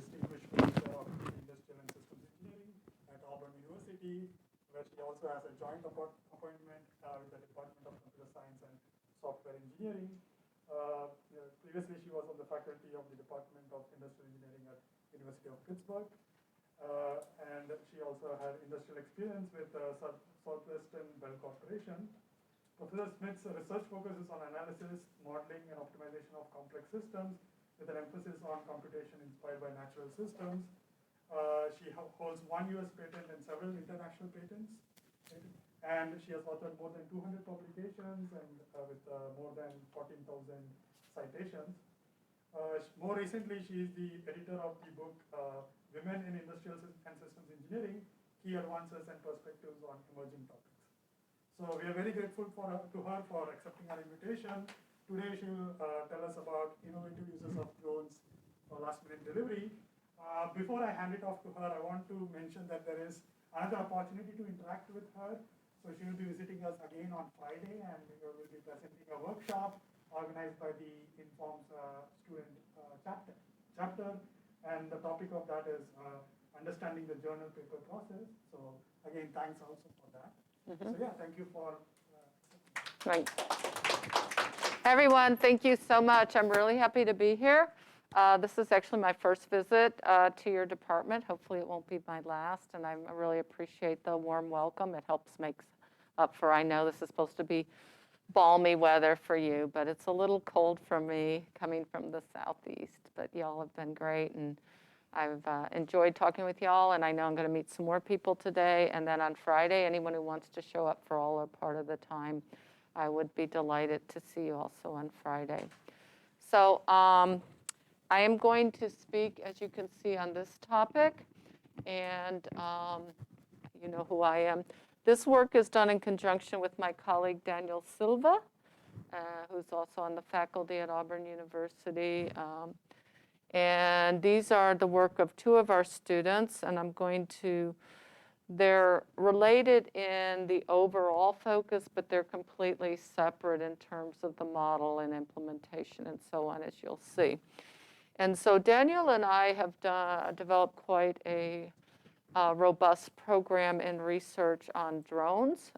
Distinguished Professor of Industrial and Systems Engineering at Auburn University, where she also has a joint appointment with the Department of Computer Science and Software Engineering. Previously, she was on the faculty of the Department of Industrial Engineering at University of Pittsburgh. And she also had industrial experience with Southwestern Bell Corporation. Professor Smith's research focuses on analysis, modeling, and optimization of complex systems with an emphasis on computation inspired by natural systems. She holds one US patent and several international patents. And she has authored more than 200 publications and with more than 14,000 citations. More recently, she is the editor of the book Women in Industrial and Systems Engineering, Key Advances and Perspectives on Emerging Topics. So we are very grateful to her for accepting our invitation. Today she will tell us about innovative uses of drones for last-minute delivery. Before I hand it off to her, I want to mention that there is another opportunity to interact with her. So she will be visiting us again on Friday, and we will be presenting a workshop organized by the Informs student chapter. And the topic of that is understanding the journal paper process. So again, thanks also for that. So yeah, thank you for. Right. Everyone, thank you so much. I'm really happy to be here. This is actually my first visit to your department. Hopefully it won't be my last, and I really appreciate the warm welcome. It helps make up for, I know this is supposed to be balmy weather for you, but it's a little cold for me coming from the southeast. But y'all have been great, and I've enjoyed talking with y'all, and I know I'm going to meet some more people today. And then on Friday, anyone who wants to show up for all or part of the time, I would be delighted to see you also on Friday. So I am going to speak, as you can see, on this topic, and you know who I am. This work is done in conjunction with my colleague Daniel Silva, who's also on the faculty at Auburn University. And these are the work of two of our students, and they're related in the overall focus, but they're completely separate in terms of the model and implementation and so on, as you'll see. And so Daniel and I have developed quite a robust program in research on drones,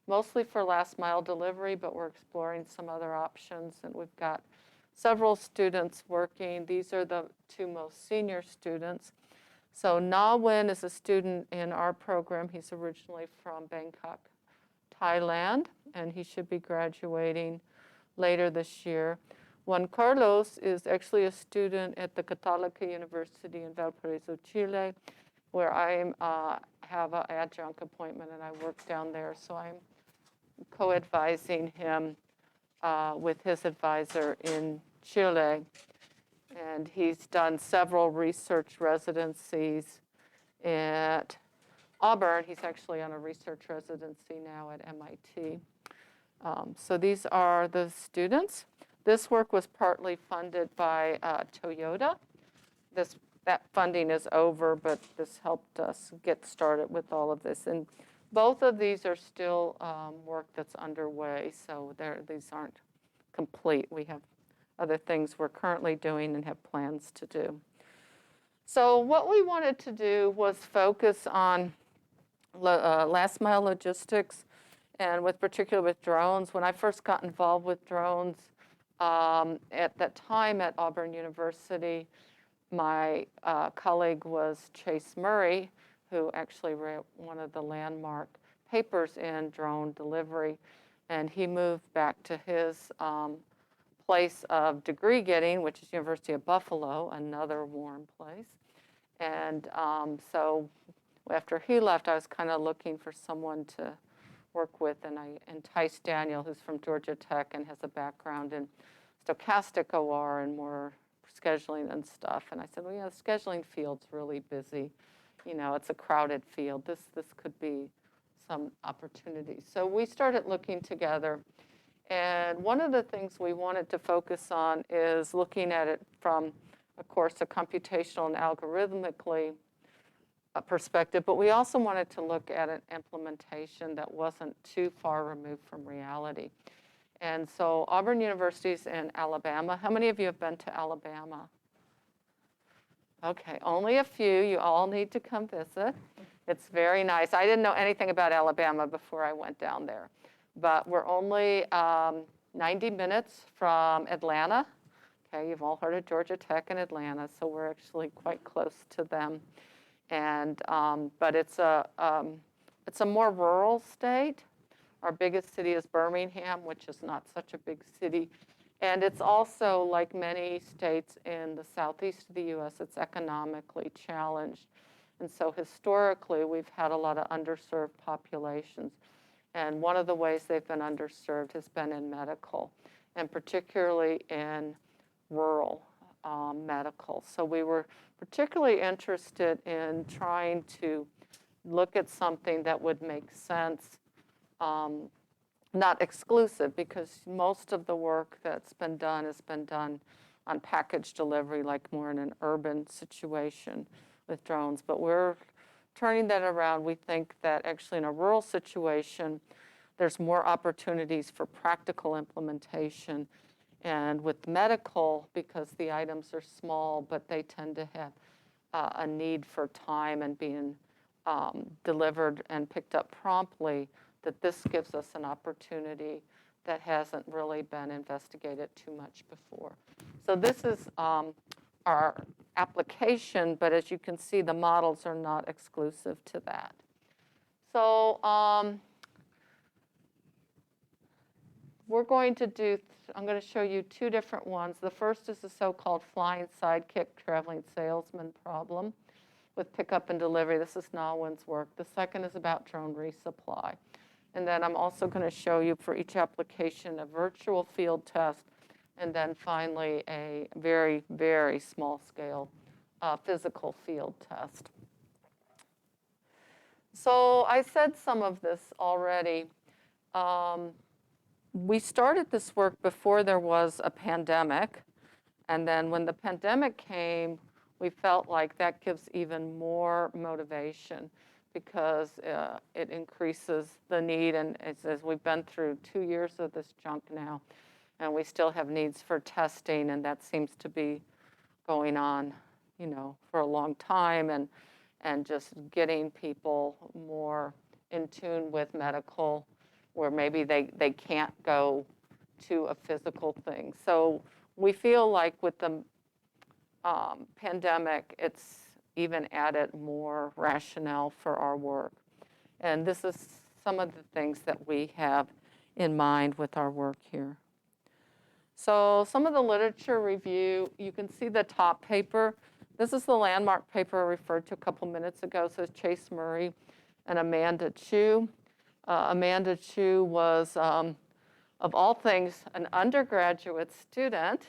mostly for last mile delivery, but we're exploring some other options, and we've got several students working. These are the two most senior students. So Na Win is a student in our program. He's originally from Bangkok, Thailand, and he should be graduating later this year. Juan Carlos is actually a student at the Católica University in Valparaiso, Chile, where I have an adjunct appointment and I work down there. So I'm co-advising him with his advisor in Chile. And he's done several research residencies at Auburn. He's actually on a research residency now at MIT. So these are the students. This work was partly funded by Toyota. That funding is over, but this helped us get started with all of this. And both of these are still work that's underway, so these aren't complete. We have other things we're currently doing and have plans to do. So what we wanted to do was focus on last mile logistics, and particularly with drones. When I first got involved with drones, at that time at Auburn University, my colleague was Chase Murray, who actually wrote one of the landmark papers in drone delivery. And he moved back to his place of degree getting, which is University of Buffalo, another warm place. And so after he left, I was kind of looking for someone to work with, and I enticed Daniel, who's from Georgia Tech and has a background in stochastic OR and more scheduling and stuff. And I said, well, yeah, the scheduling field's really busy. You know, it's a crowded field. This could be some opportunities. So we started looking together. And one of the things we wanted to focus on is looking at it from, of course, a computational and algorithmically perspective, but we also wanted to look at an implementation that wasn't too far removed from reality. And so Auburn University's in Alabama. How many of you have been to Alabama? Okay, only a few. You all need to come visit. It's very nice. I didn't know anything about Alabama before I went down there. But we're only 90 minutes from Atlanta. Okay, you've all heard of Georgia Tech and Atlanta, so we're actually quite close to them. And but it's a more rural state. Our biggest city is Birmingham, which is not such a big city. And it's also, like many states in the southeast of the U.S., it's economically challenged. And so historically, we've had a lot of underserved populations. And one of the ways they've been underserved has been in medical, and particularly in rural medical. So we were particularly interested in trying to look at something that would make sense, not exclusive, because most of the work that's been done has been done on package delivery, like more in an urban situation with drones. But we're turning that around. We think that actually in a rural situation, there's more opportunities for practical implementation. And with medical, because the items are small, but they tend to have a need for time and being delivered and picked up promptly, that this gives us an opportunity that hasn't really been investigated too much before. So this is our application, but as you can see, the models are not exclusive to that. So we're going to do, I'm going to show you two different ones. The first is the so-called flying sidekick traveling salesman problem with pickup and delivery. This is Nawin's work. The second is about drone resupply. And then I'm also going to show you for each application a virtual field test, and then finally a very, very small scale physical field test. So I said some of this already. We started this work before there was a pandemic. And then when the pandemic came, we felt like that gives even more motivation, because it increases the need. And as we've been through 2 years of this junk now, and we still have needs for testing, and that seems to be going on, for a long time, and just getting people more in tune with medical, where maybe they can't go to a physical thing. So we feel like with the pandemic, it's even added more rationale for our work. And this is some of the things that we have in mind with our work here. So some of the literature review, you can see the top paper. This is the landmark paper I referred to a couple minutes ago. So it's Chase Murray and Amanda Chu. Amanda Chu was, of all things, an undergraduate student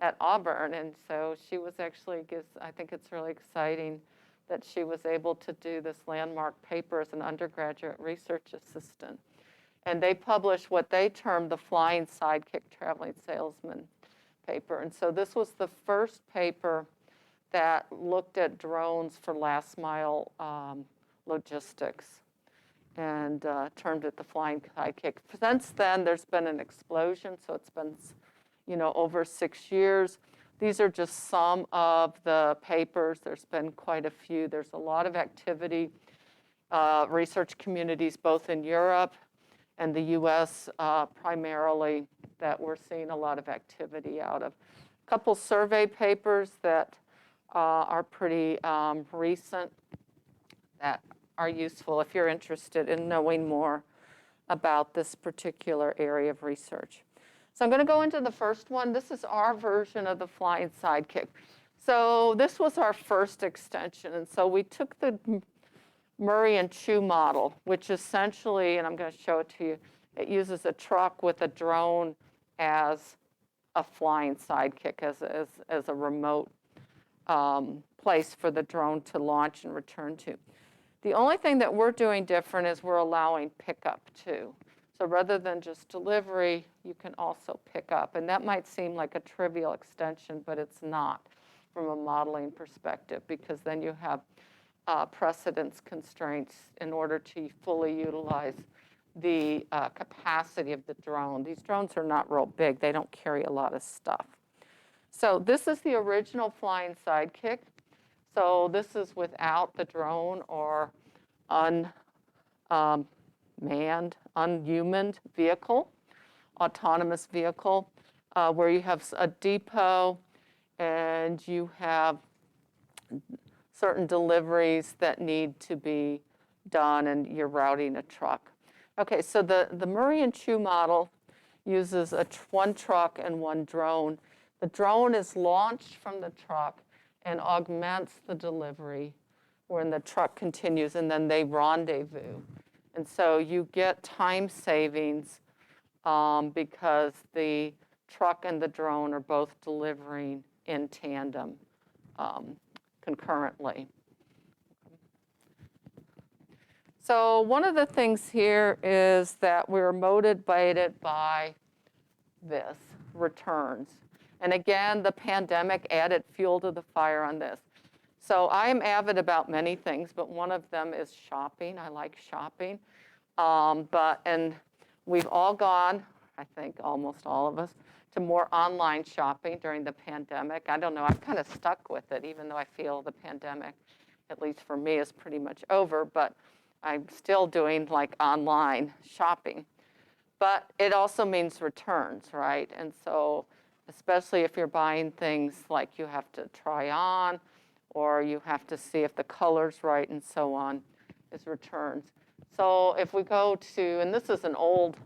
at Auburn, and so she was actually, I think it's really exciting that she was able to do this landmark paper as an undergraduate research assistant. And they published what they termed the flying sidekick traveling salesman paper. And so this was the first paper that looked at drones for last mile logistics, and termed it the flying sidekick. Since then, there's been an explosion, so it's been over 6 years. These are just some of the papers. There's been quite a few. There's a lot of activity, research communities both in Europe and the US primarily, that we're seeing a lot of activity out of. A couple survey papers that are pretty recent that are useful if you're interested in knowing more about this particular area of research. So I'm going to go into the first one. This is our version of the flying sidekick. So this was our first extension. And so we took the Murray and Chu model, which essentially, and I'm going to show it to you, it uses a truck with a drone as a flying sidekick, as a remote place for the drone to launch and return to. The only thing that we're doing different is we're allowing pickup too. So rather than just delivery, you can also pick up. And that might seem like a trivial extension, but it's not from a modeling perspective, because then you have precedence constraints in order to fully utilize the capacity of the drone. These drones are not real big. They don't carry a lot of stuff. So this is the original flying sidekick. So this is without the drone or unmanned, unhuman vehicle, autonomous vehicle, where you have a depot and you have certain deliveries that need to be done and you're routing a truck. Okay, so the Murray and Chu model uses one truck and one drone. The drone is launched from the truck and augments the delivery when the truck continues, and then they rendezvous. And so you get time savings because the truck and the drone are both delivering in tandem concurrently. So one of the things here is that we're motivated by this, returns. And again, the pandemic added fuel to the fire on this. So I am avid about many things, but one of them is shopping. I like shopping. And we've all gone, I think almost all of us, to more online shopping during the pandemic. I don't know, I've kind of stuck with it, even though I feel the pandemic, at least for me, is pretty much over, but I'm still doing like online shopping. But it also means returns, right? And so especially if you're buying things like you have to try on or you have to see if the color's right and so on, is returns. So if we go to, and this is an old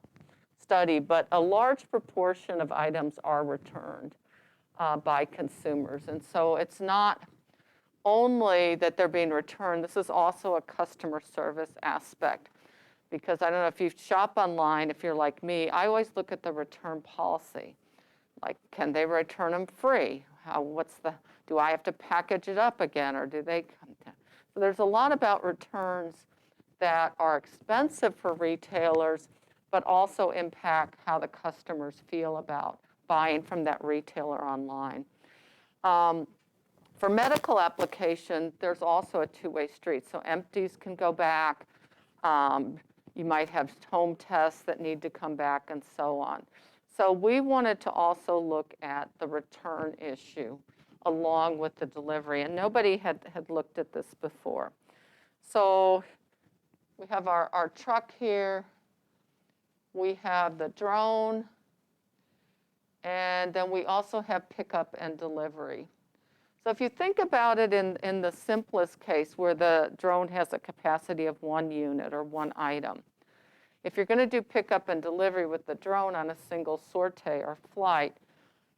study, but a large proportion of items are returned by consumers. And so it's not only that they're being returned, this is also a customer service aspect. Because I don't know if you shop online, if you're like me, I always look at the return policy. Like, can they return them free? Do I have to package it up again, or do they come down? So there's a lot about returns that are expensive for retailers, but also impact how the customers feel about buying from that retailer online. For medical application, there's also a two-way street. So empties can go back. You might have home tests that need to come back and so on. So we wanted to also look at the return issue along with the delivery. And nobody had looked at this before. So we have our truck here. We have the drone. And then we also have pickup and delivery. So if you think about it in the simplest case where the drone has a capacity of 1 unit or 1 item, if you're going to do pickup and delivery with the drone on a single sortie or flight,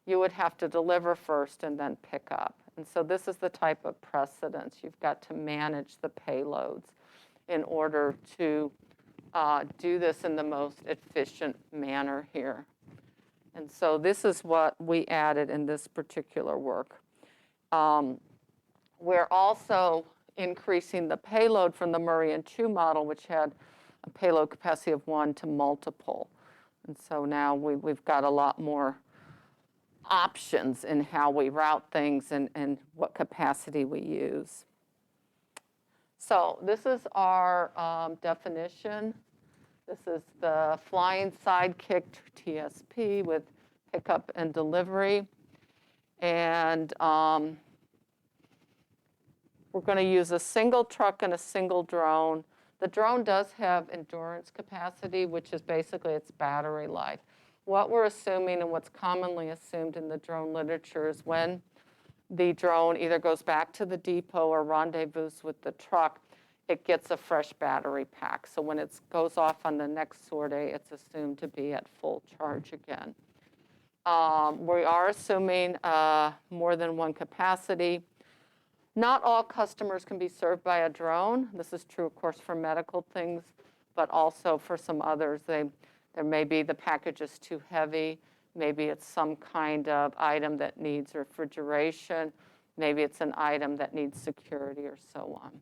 you would have to deliver first and then pick up. And so this is the type of precedence. You've got to manage the payloads in order to do this in the most efficient manner here. And so this is what we added in this particular work. We're also increasing the payload from the Murray and Chu model, which had a payload capacity of 1 to multiple. And so now we've got a lot more options in how we route things and what capacity we use. So this is our definition. This is the flying Sidekick TSP with pickup and delivery. And we're going to use a single truck and a single drone. The drone does have endurance capacity, which is basically its battery life. What we're assuming and what's commonly assumed in the drone literature is when the drone either goes back to the depot or rendezvous with the truck, it gets a fresh battery pack. So when it goes off on the next sortie, it's assumed to be at full charge again. We are assuming more than 1 capacity. Not all customers can be served by a drone. This is true, of course, for medical things, but also for some others. There may be the package is too heavy. Maybe it's some kind of item that needs refrigeration. Maybe it's an item that needs security or so on.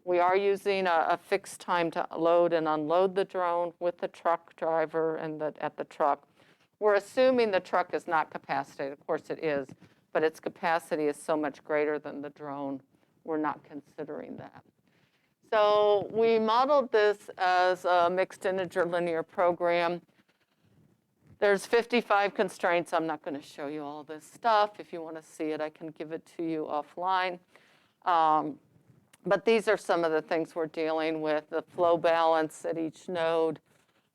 We are using a fixed time to load and unload the drone with the truck driver and at the truck. We're assuming the truck is not capacitated. Of course it is, but its capacity is so much greater than the drone, we're not considering that. So we modeled this as a mixed integer linear program. There's 55 constraints. I'm not going to show you all this stuff. If you want to see it, I can give it to you offline. But these are some of the things we're dealing with: the flow balance at each node.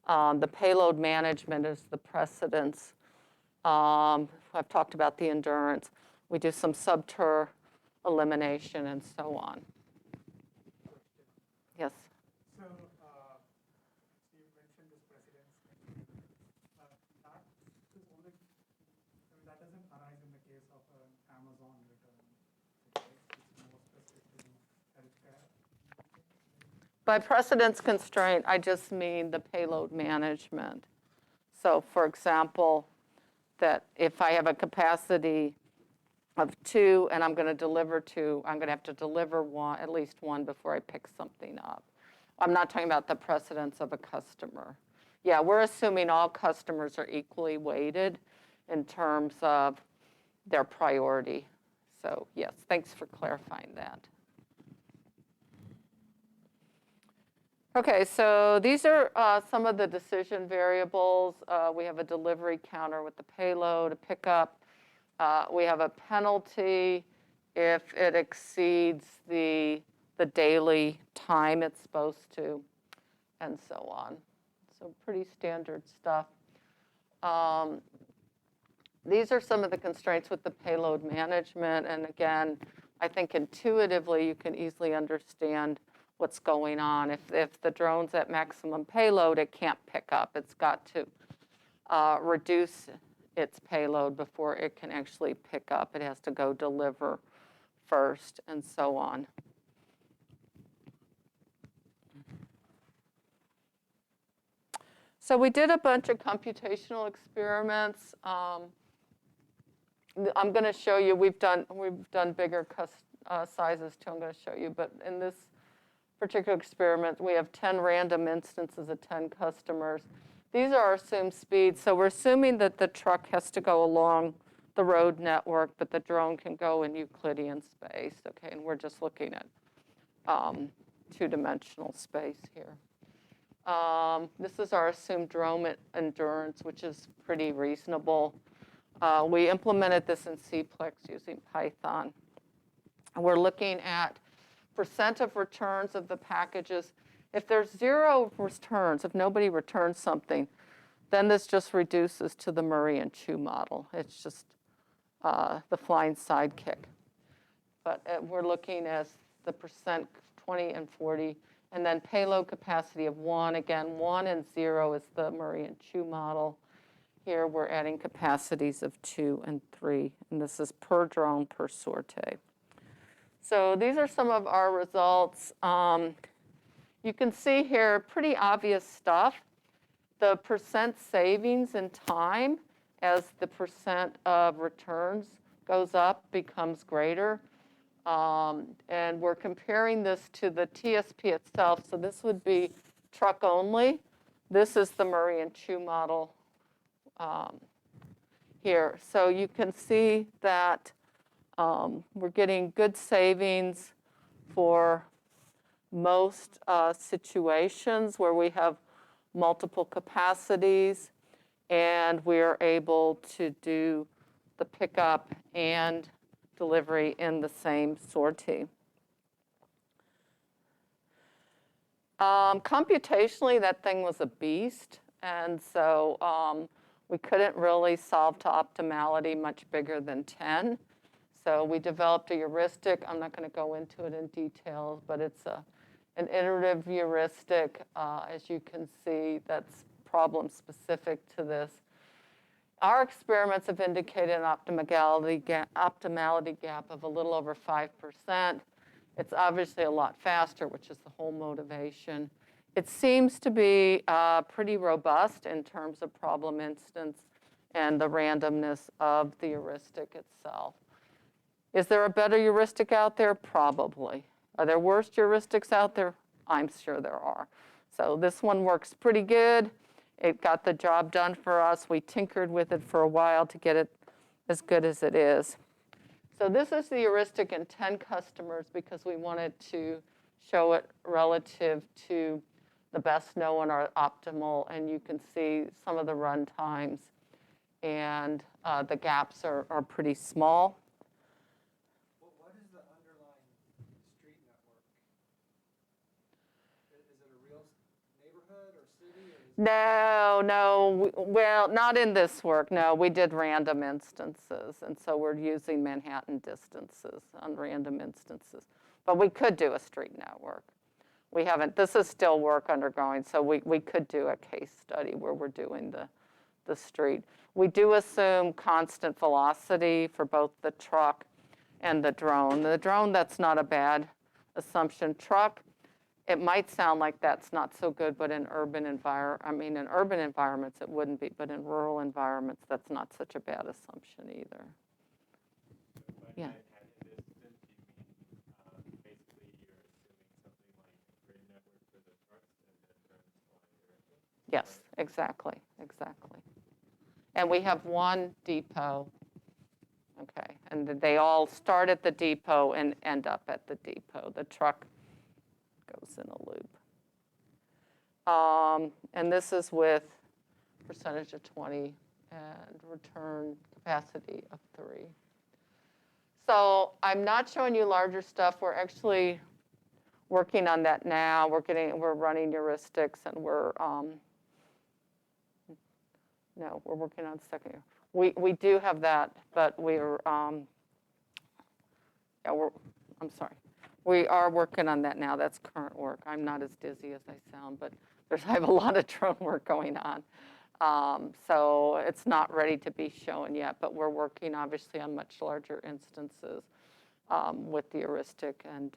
The payload management is the precedence. I've talked about the endurance. We do some subter elimination and so on. Yes? So, you mentioned this precedence. That is only, that doesn't arise in the case of an Amazon return. It's more specific to healthcare. By precedence constraint, I just mean the payload management. So, for example, that if I have a capacity of 2 and I'm going to deliver 2, I'm going to have to deliver one, at least one, before I pick something up. I'm not talking about the precedence of a customer. Yeah, we're assuming all customers are equally weighted in terms of their priority. So yes, thanks for clarifying that. Okay, so these are some of the decision variables. We have a delivery counter with the payload, a pickup. We have a penalty if it exceeds the daily time it's supposed to, and so on. So pretty standard stuff. These are some of the constraints with the payload management. And again, I think intuitively you can easily understand what's going on. If the drone's at maximum payload, it can't pick up. It's got to reduce its payload before it can actually pick up. It has to go deliver first, and so on. So we did a bunch of computational experiments. I'm going to show you. We've done bigger sizes too. I'm going to show you. But in this particular experiment, we have 10 random instances of 10 customers. These are our assumed speeds. So we're assuming that the truck has to go along the road network, but the drone can go in Euclidean space. Okay, and we're just looking at two-dimensional space here. This is our assumed drone endurance, which is pretty reasonable. We implemented this in Cplex using Python. We're looking at percent of returns of the packages. If there's 0 returns, if nobody returns something, then this just reduces to the Murray and Chu model. It's just the flying sidekick. But we're looking at the percent 20 and 40, and then payload capacity of 1. Again, 1 and 0 is the Murray and Chu model. Here we're adding capacities of 2 and 3, and this is per drone per sortie. So these are some of our results. You can see here pretty obvious stuff. The percent savings in time as the percent of returns goes up becomes greater. And we're comparing this to the TSP itself. So this would be truck only. This is the Murray and Chu model here. So you can see that we're getting good savings for most situations where we have multiple capacities, and we're able to do the pickup and delivery in the same sortie. Computationally, that thing was a beast, and so we couldn't really solve to optimality much bigger than 10. So we developed a heuristic. I'm not going to go into it in detail, but it's an iterative heuristic, as you can see, that's problem specific to this. Our experiments have indicated an optimality gap of a little over 5%. It's obviously a lot faster, which is the whole motivation. It seems to be pretty robust in terms of problem instance and the randomness of the heuristic itself. Is there a better heuristic out there? Probably. Are there worse heuristics out there? I'm sure there are. So this one works pretty good. It got the job done for us. We tinkered with it for a while to get it as good as it is. So this is the heuristic in 10 customers because we wanted to show it relative to the best known or optimal. And you can see some of the run times. And the gaps are pretty small. What is the underlying Well, not in this work, no. We did random instances, and so we're using Manhattan distances on random instances. But we could do a street network. We haven't, this is still work undergoing, so we could do a case study where we're doing the street. We do assume constant velocity for both the truck and the drone. The drone, that's not a bad assumption. Truck, it might sound like that's not so good, but in urban environments it wouldn't be, but in rural environments that's not such a bad assumption either. Yeah. Yes, exactly. And we have one depot, okay, and they all start at the depot and end up at the depot. The truck goes in a loop. And this is with percentage of 20 and return capacity of 3. So I'm not showing you larger stuff. We're actually working on that now. We're running heuristics, and we're working on second year. We do have that, but we are working on that now. That's current work. I'm not as dizzy as I sound, but I have a lot of drone work going on. So it's not ready to be shown yet, but we're working obviously on much larger instances with the heuristic and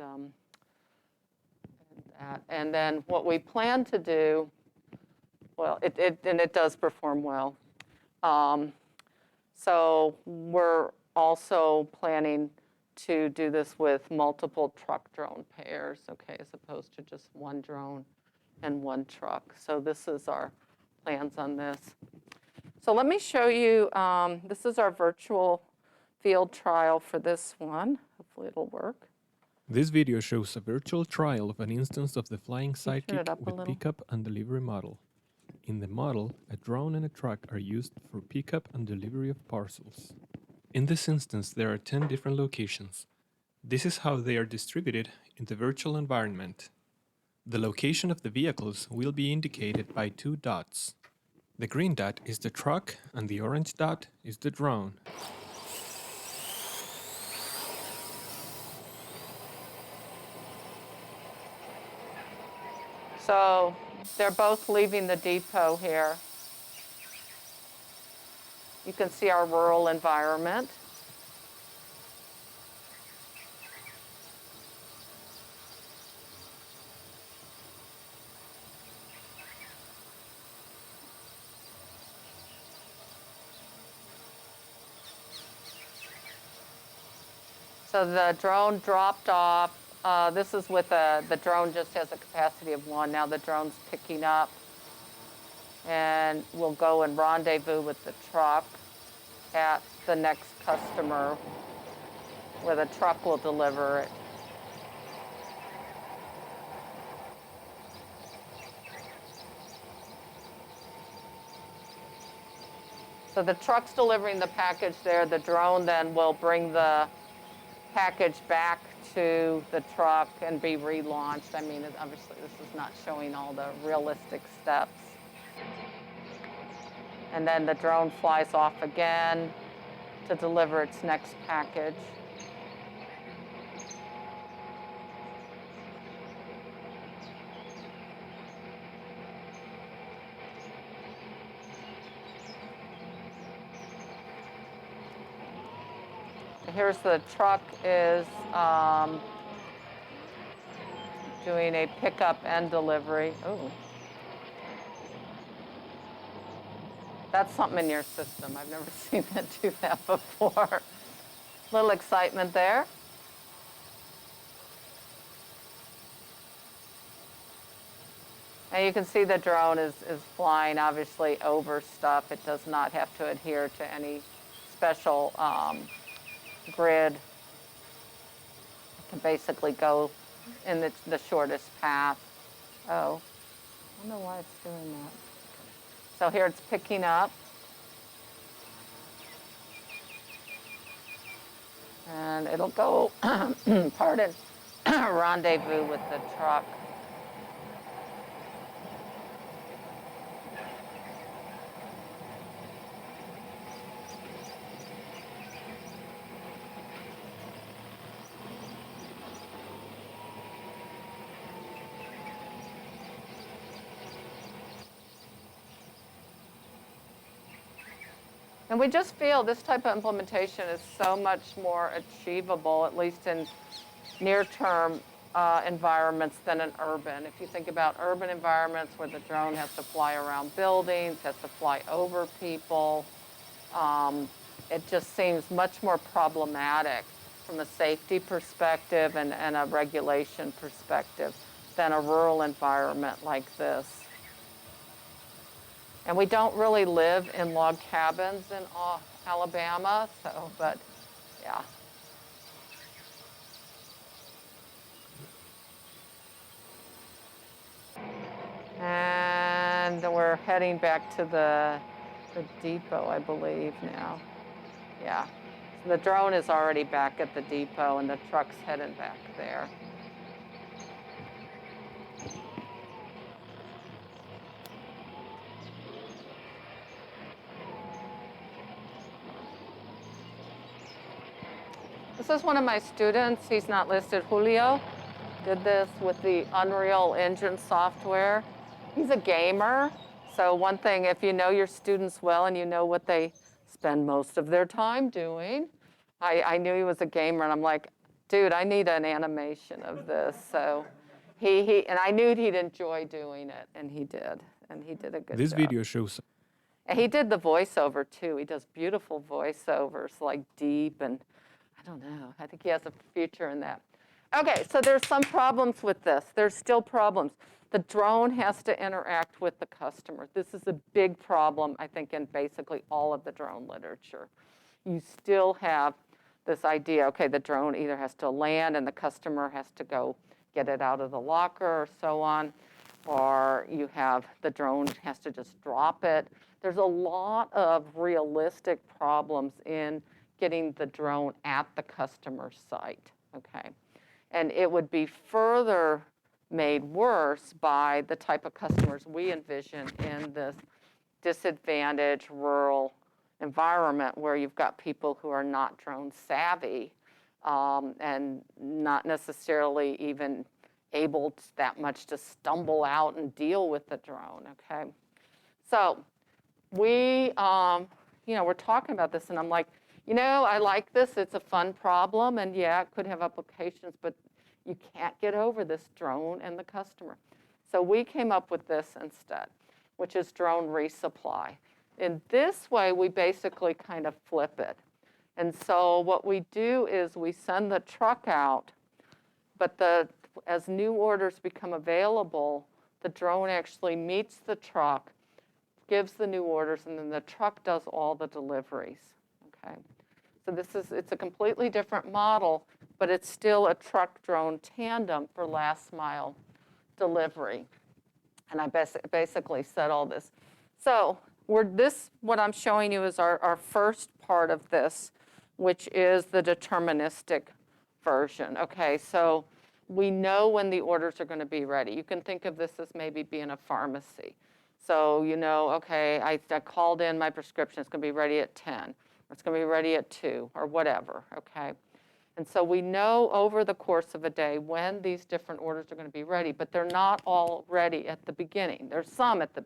that. And then what we plan to do, well, it does perform well. So we're also planning to do this with multiple truck drone pairs, okay, as opposed to just one drone and one truck. So this is our plans on this. So let me show you, this is our virtual field trial for this one. Hopefully it'll work. This video shows a virtual trial of an instance of the flying Sidekick with little? pickup and delivery model. In the model, a drone and a truck are used for pickup and delivery of parcels. In this instance, there are 10 different locations. This is how they are distributed in the virtual environment. The location of the vehicles will be indicated by 2 dots. The green dot is the truck and the orange dot is the drone. So they're both leaving the depot here. You can see our rural environment. So the drone dropped off. This is with the drone just has a capacity of 1. Now the drone's picking up. And we'll go and rendezvous with the truck at the next customer where the truck will deliver it. So the truck's delivering the package there. The drone then will bring the package back to the truck and be relaunched. I mean, obviously this is not showing all the realistic steps. And then the drone flies off again to deliver its next package. Here's the truck is doing a pickup and delivery. Oh, that's something in your system. I've never seen that do that before. Little excitement there. And you can see the drone is flying obviously over stuff. It does not have to adhere to any special grid. It can basically go in the shortest path. Oh, I don't know why it's doing that. So here it's picking up. And it'll go, pardon, rendezvous with the truck. And we just feel this type of implementation is so much more achievable, at least in near-term environments than in urban. If you think about urban environments where the drone has to fly around buildings, has to fly over people, it just seems much more problematic from a safety perspective and a regulation perspective than a rural environment like this. And we don't really live in log cabins in Alabama, so, but yeah. And we're heading back to the depot, I believe, now. Yeah. So the drone is already back at the depot, and the truck's heading back there. This is one of my students. He's not listed. Julio did this with the Unreal Engine software. He's a gamer. So one thing, if you know your students well and you know what they spend most of their time doing, I knew he was a gamer, and I'm like, dude, I need an animation of this. So and I knew he'd enjoy doing it, and he did. And he did a good This job. video shows. And he did the voiceover too. He does beautiful voiceovers, like deep, and I don't know. I think he has a future in that. Okay, so there's some problems with this. There's still problems. The drone has to interact with the customer. This is a big problem, I think, in basically all of the drone literature. You still have this idea, okay, the drone either has to land and the customer has to go get it out of the locker or so on, or you have the drone has to just drop it. There's a lot of realistic problems in getting the drone at the customer site, okay? And it would be further made worse by the type of customers we envision in this disadvantaged rural environment where you've got people who are not drone savvy and not necessarily even able that much to stumble out and deal with the drone, okay? So we, we're talking about this, and I'm like, I like this. It's a fun problem, and yeah, it could have applications, but you can't get over this drone and the customer. So we came up with this instead, which is drone resupply. In this way, we basically kind of flip it. And so what we do is we send the truck out, but as new orders become available, the drone actually meets the truck, gives the new orders, and then the truck does all the deliveries, okay? So it's a completely different model, but it's still a truck-drone tandem for last mile delivery. And I basically said all this. So what I'm showing you is our first part of this, which is the deterministic version. Okay, so we know when the orders are going to be ready. You can think of this as maybe being a pharmacy. So okay, I called in my prescription. It's going to be ready at 10. Or it's going to be ready at 2 or whatever, okay? And so we know over the course of a day when these different orders are going to be ready, but they're not all ready at the beginning. There's some at the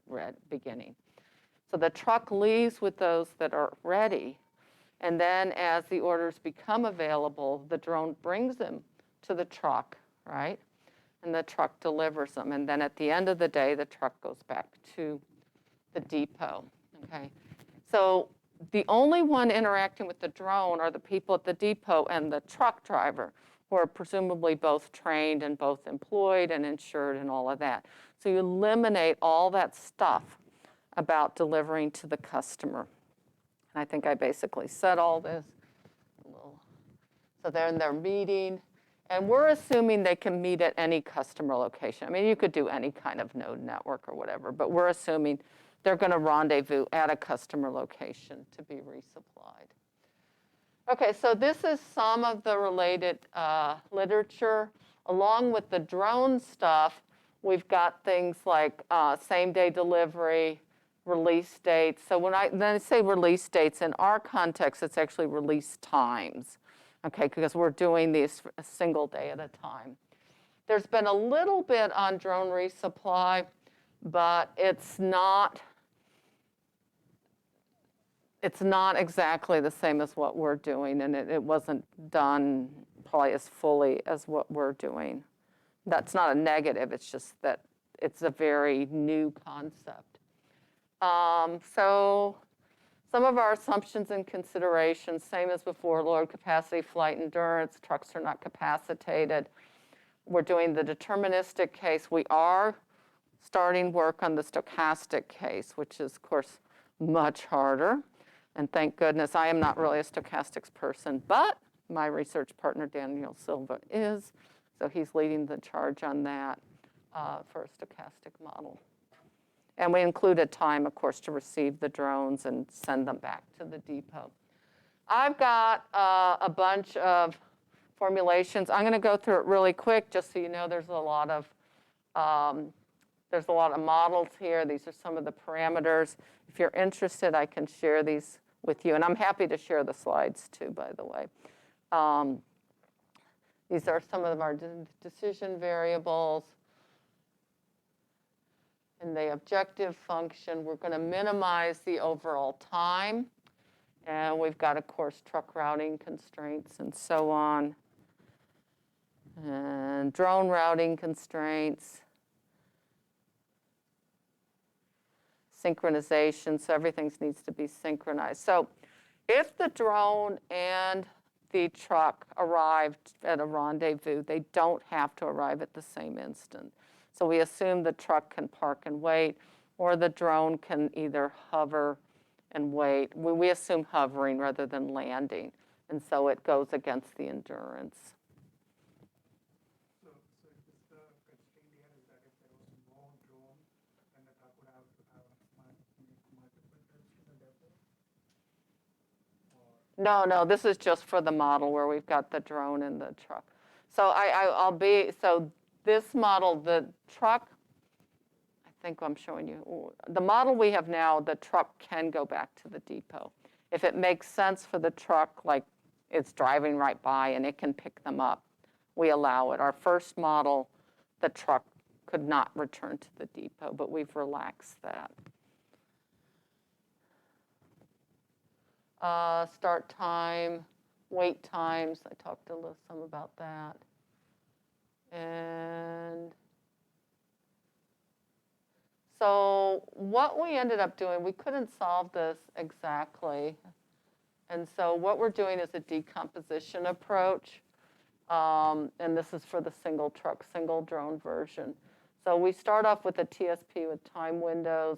beginning. So the truck leaves with those that are ready, and then as the orders become available, the drone brings them to the truck, right? And the truck delivers them. And then at the end of the day, the truck goes back to the depot, okay? So the only one interacting with the drone are the people at the depot and the truck driver, who are presumably both trained and both employed and insured and all of that. So you eliminate all that stuff about delivering to the customer. And I think I basically said all this. So they're in their meeting, and we're assuming they can meet at any customer location. I mean, you could do any kind of node network or whatever, but we're assuming they're going to rendezvous at a customer location to be resupplied. Okay, so this is some of the related literature. Along with the drone stuff, we've got things like same-day delivery, release dates. So when I say release dates, in our context, it's actually release times, okay, because we're doing these a single day at a time. There's been a little bit on drone resupply, but it's not it's not exactly the same as what we're doing, and it wasn't done probably as fully as what we're doing. That's not a negative, it's just that it's a very new concept. So some of our assumptions and considerations, same as before, load capacity, flight endurance, trucks are not capacitated. We're doing the deterministic case. We are starting work on the stochastic case, which is, of course, much harder. And thank goodness I am not really a stochastics person, but my research partner, Daniel Silva, is. So he's leading the charge on that for a stochastic model. And we included time, of course, to receive the drones and send them back to the depot. I've got a bunch of formulations. I'm going to go through it really quick, just so you know there's a lot of models here. These are some of the parameters. If you're interested, I can share these with you. And I'm happy to share the slides, too, by the way. These are some of our decision variables. In the objective function, we're going to minimize the overall time. And we've got, of course, truck routing constraints and so on. And drone routing constraints. Synchronization, so everything needs to be synchronized. So if the drone and the truck arrived at a rendezvous, they don't have to arrive at the same instant. So we assume the truck can park and wait, or the drone can either hover and wait. We assume hovering rather than landing, and so it goes against the endurance. So is the constraint here is that if there was no drone, then the truck would have to have multiple trips to the depot? No, this is just for the model where we've got the drone and the truck. So this model, the truck, I think I'm showing you, the model we have now, the truck can go back to the depot. If it makes sense for the truck, like it's driving right by and it can pick them up, we allow it. Our first model, the truck could not return to the depot, but we've relaxed that. Start time, wait times, I talked a little some about that. And so what we ended up doing, we couldn't solve this exactly. And so what we're doing is a decomposition approach. And this is for the single truck, single drone version. So we start off with a TSP with time windows,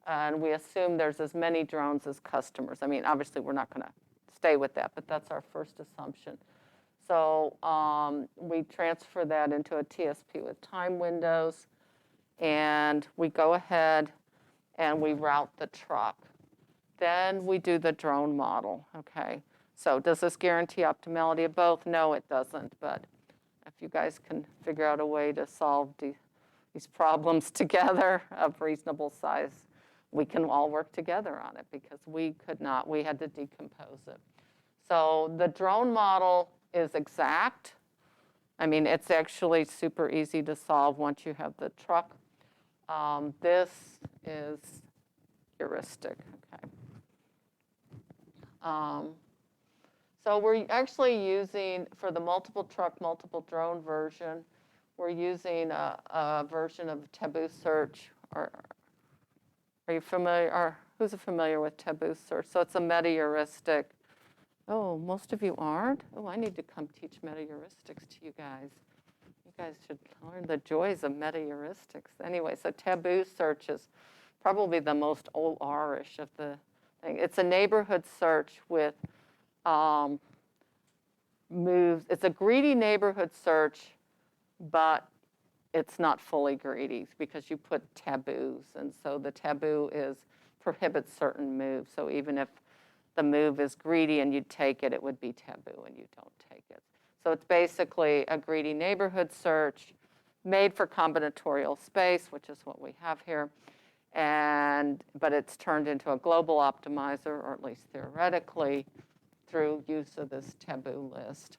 and we assume there's as many drones as customers. I mean, obviously, we're not going to stay with that, but that's our first assumption. So we transfer that into a TSP with time windows, and we go ahead and we route the truck. Then we do the drone model, okay? So does this guarantee optimality of both? No, it doesn't, but if you guys can figure out a way to solve these problems together of reasonable size, we can all work together on it, because we could not, we had to decompose it. So the drone model is exact. I mean, it's actually super easy to solve once you have the truck. This is heuristic, okay. So we're actually using, for the multiple truck, multiple drone version, we're using a version of taboo search. Or are you familiar, or who's familiar with taboo search? So it's a meta-heuristic. Oh, most of you aren't? Oh, I need to come teach meta-heuristics to you guys. You guys should learn the joys of meta-heuristics. Anyway, so taboo search is probably the most OR-ish of the thing. It's a neighborhood search with moves. It's a greedy neighborhood search, but it's not fully greedy because you put taboos. And so the taboo prohibits certain moves. So even if the move is greedy and you take it, it would be taboo and you don't take it. So it's basically a greedy neighborhood search made for combinatorial space, which is what we have here. But it's turned into a global optimizer, or at least theoretically, through use of this taboo list.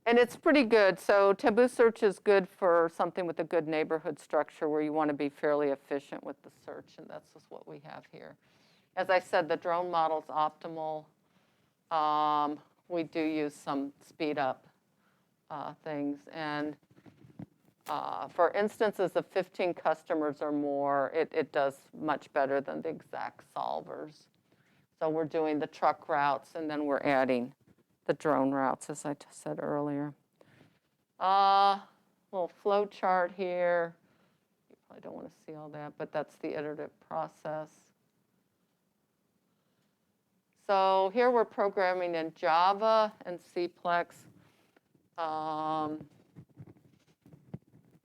And it's pretty good. So taboo search is good for something with a good neighborhood structure where you want to be fairly efficient with the search, and that's just what we have here. As I said, the drone model's optimal. We do use some speed up things. And for instances of 15 customers or more, it does much better than the exact solvers. So we're doing the truck routes, and then we're adding the drone routes, as I said earlier. Little flow chart here. You probably don't want to see all that, but that's the iterative process. So here we're programming in Java and Cplex.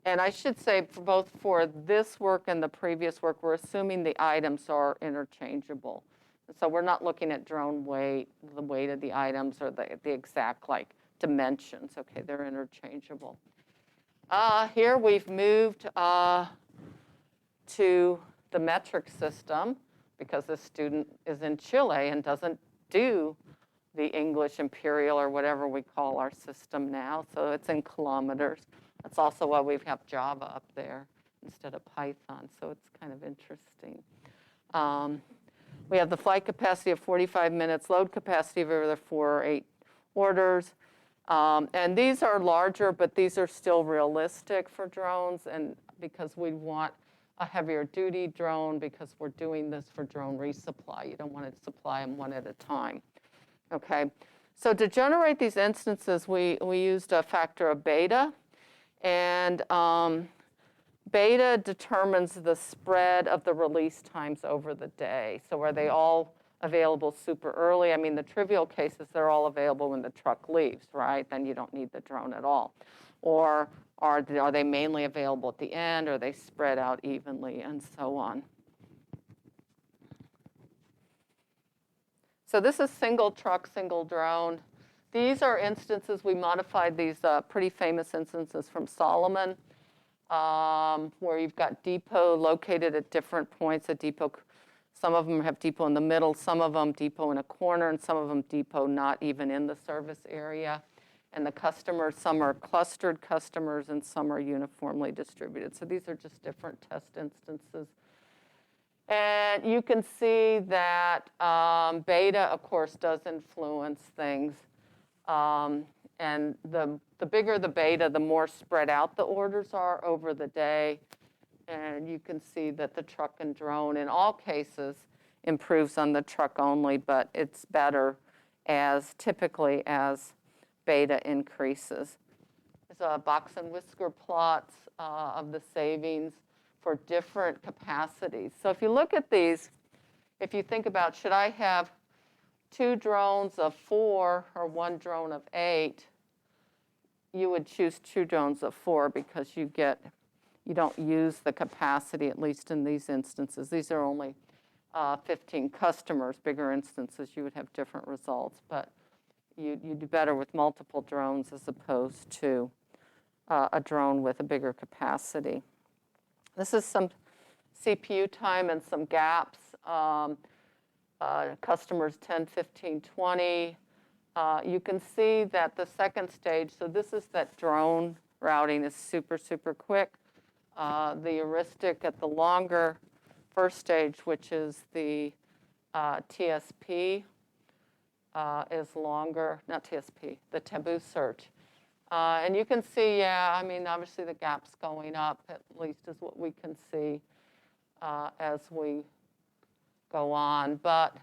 And I should say, for both for this work and the previous work, we're assuming the items are interchangeable. So we're not looking at drone weight, the weight of the items, or the exact dimensions. Okay, they're interchangeable. Here we've moved to the metric system because this student is in Chile and doesn't do the English imperial or whatever we call our system now. So it's in kilometers. That's also why we have Java up there instead of Python. So it's kind of interesting. We have the flight capacity of 45 minutes, load capacity of either 4 or 8 orders. And these are larger, but these are still realistic for drones, and because we want a heavier duty drone because we're doing this for drone resupply. You don't want to supply them one at a time. Okay, so to generate these instances, we used a factor of beta, and beta determines the spread of the release times over the day. So are they all available super early? I mean, the trivial cases, they're all available when the truck leaves, right? Then you don't need the drone at all. Or are they mainly available at the end? Or are they spread out evenly, and so on? So this is single truck, single drone. These are instances, we modified these pretty famous instances from Solomon, where you've got depot located at different points. A depot, some of them have depot in the middle, some of them depot in a corner, and some of them depot not even in the service area. And the customers, some are clustered customers, and some are uniformly distributed. So these are just different test instances. And you can see that beta, of course, does influence things. And the bigger the beta, the more spread out the orders are over the day. And you can see that the truck and drone, in all cases, improves on the truck only, but it's better typically as beta increases. There's a box and whisker plots of the savings for different capacities. So if you look at these, if you think about, should I have 2 drones of 4 or 1 drone of 8, you would choose 2 drones of 4 because you don't use the capacity, at least in these instances. These are only 15 customers. Bigger instances, you would have different results, but you do better with multiple drones as opposed to a drone with a bigger capacity. This is some CPU time and some gaps. Customers 10, 15, 20. You can see that the second stage, so this is that drone routing is super, super quick. The heuristic at the longer first stage, which is the TSP, is longer, not TSP, the taboo search. And you can see, yeah, I mean, obviously the gap's going up, at least is what we can see as we go on. But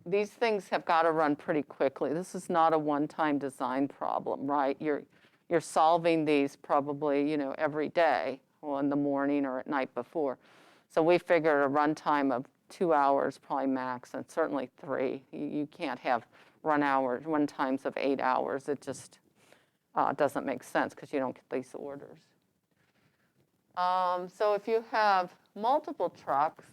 these things have got to run pretty quickly. This is not a one-time design problem, right? You're solving these probably, every day, or in the morning or at night before. So we figured a runtime of 2 hours, probably max, and certainly 3. You can't have run times of 8 hours. It just doesn't make sense because you don't get these orders. So if you have multiple trucks,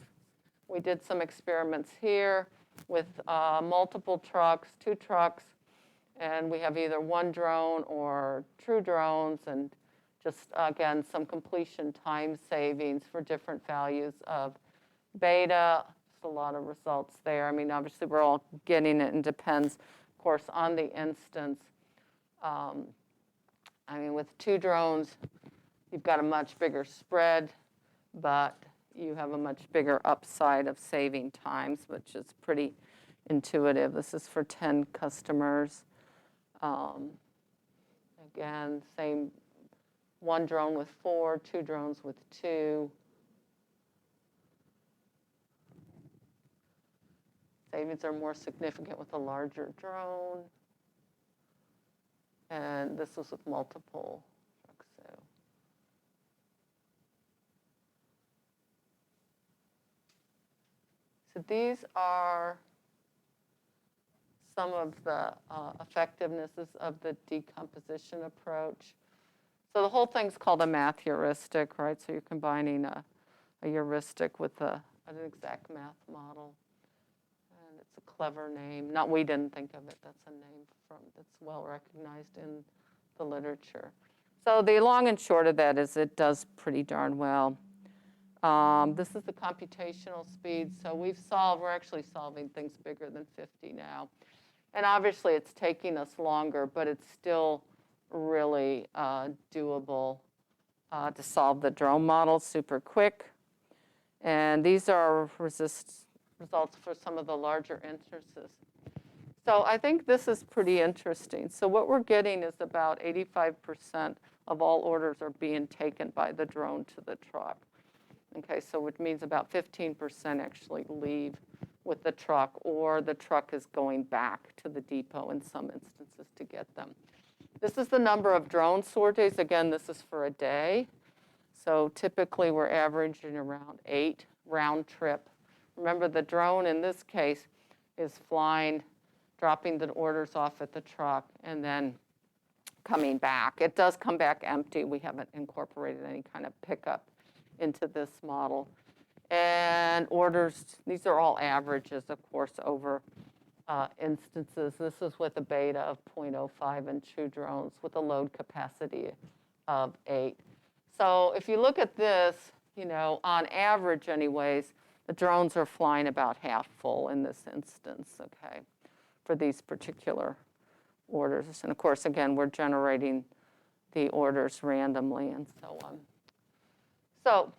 we did some experiments here with multiple trucks, 2 trucks, and we have either 1 drone or true drones, and just, again, some completion time savings for different values of beta. Just a lot of results there. I mean, obviously, we're all getting it, and depends, of course, on the instance. I mean, with 2 drones, you've got a much bigger spread, but you have a much bigger upside of saving times, which is pretty intuitive. This is for 10 customers. Again, same, 1 drone with 4, 2 drones with 2. Savings are more significant with a larger drone. And this was with multiple trucks. So these are some of the effectivenesses of the decomposition approach. So the whole thing's called a math heuristic, right? So you're combining a heuristic with an exact math model. And it's a clever name. Not we didn't think of it. That's a name that's well recognized in the literature. So the long and short of that is it does pretty darn well. This is the computational speed. So we're actually solving things bigger than 50 now. And obviously it's taking us longer, but it's still really doable to solve the drone model super quick. And these are results for some of the larger instances. So I think this is pretty interesting. So what we're getting is about 85% of all orders are being taken by the drone to the truck. Okay, so which means about 15% actually leave with the truck, or the truck is going back to the depot in some instances to get them. This is the number of drone sorties. Again, this is for a day. So typically we're averaging around 8 round trip. Remember, the drone in this case is flying, dropping the orders off at the truck, and then coming back. It does come back empty. We haven't incorporated any kind of pickup into this model. And orders, these are all averages, of course, over instances. This is with a beta of 0.05 and 2 drones with a load capacity of 8. So if you look at this, on average anyways, the drones are flying about half full in this instance, okay, for these particular orders. And of course, again, we're generating the orders randomly and so on. So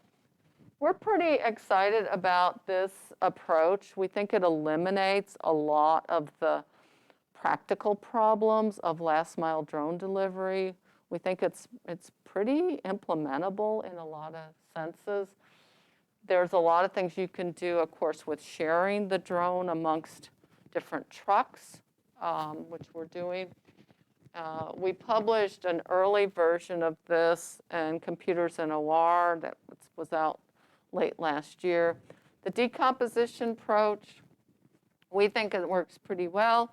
we're pretty excited about this approach. We think it eliminates a lot of the practical problems of last mile drone delivery. We think it's pretty implementable in a lot of senses. There's a lot of things you can do, of course, with sharing the drone amongst different trucks, which we're doing. We published an early version of this in Computers in OR that was out late last year. The decomposition approach, we think it works pretty well.